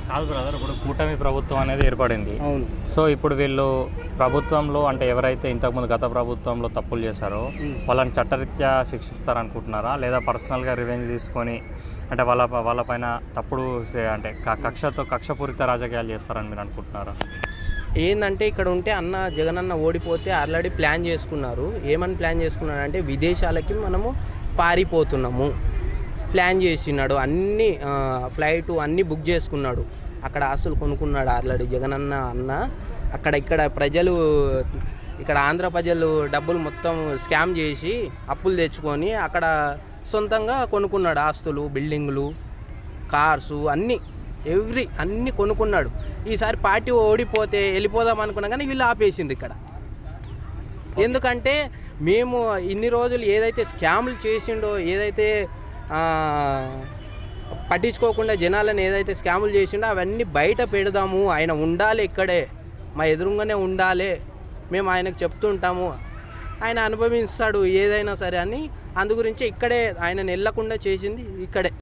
కాదు బ్రదర్, ఇప్పుడు కూటమి ప్రభుత్వం అనేది ఏర్పడింది. అవును. సో ఇప్పుడు వీళ్ళు ప్రభుత్వంలో అంటే ఎవరైతే ఇంతకుముందు గత ప్రభుత్వంలో తప్పులు చేశారో వాళ్ళని చట్టరీత్యా శిక్షిస్తారనుకుంటున్నారా, లేదా పర్సనల్గా రివెంజ్ తీసుకొని అంటే వాళ్ళపైన తప్పుడు అంటే కక్షపూరిత రాజకీయాలు చేస్తారని మీరు అనుకుంటున్నారా? ఏంటంటే ఇక్కడ ఉంటే జగనన్న ఓడిపోతే ఆల్రెడీ ప్లాన్ చేసుకున్నారు. ఏమని ప్లాన్ చేసుకున్నాడు అంటే విదేశాలకి మనము పారిపోతున్నాము ప్లాన్ చేసినాడు. అన్ని ఫ్లైట్ అన్నీ బుక్ చేసుకున్నాడు. అక్కడ ఆస్తులు కొనుక్కున్నాడు ఆల్రెడీ జగనన్న. ఇక్కడ ప్రజలు, ఇక్కడ ఆంధ్ర ప్రజలు డబ్బులు మొత్తం స్కామ్ చేసి అప్పులు తెచ్చుకొని అక్కడ సొంతంగా కొనుక్కున్నాడు. ఆస్తులు, బిల్డింగులు, కార్సు అన్నీ కొనుక్కున్నాడు. ఈసారి పార్టీ ఓడిపోతే వెళ్ళిపోదాం అనుకున్నా కానీ వీళ్ళు ఆపేసిండ్రు ఇక్కడ. ఎందుకంటే మేము ఇన్ని రోజులు ఏదైతే స్కామ్లు చేసిండో, ఏదైతే పట్టించుకోకుండా జనాలను ఏదైతే స్కాములు చేసిండో అవన్నీ బయట పెడదాము. ఆయన ఉండాలి, ఇక్కడే మా ఎదురుగానే ఉండాలి, మేము ఆయనకు చెప్తుంటాము, ఆయన అనుభవిస్తాడు ఏదైనా సరే అని. అందు గురించి ఇక్కడే ఆయనను వెళ్ళకుండా చేసింది ఇక్కడే.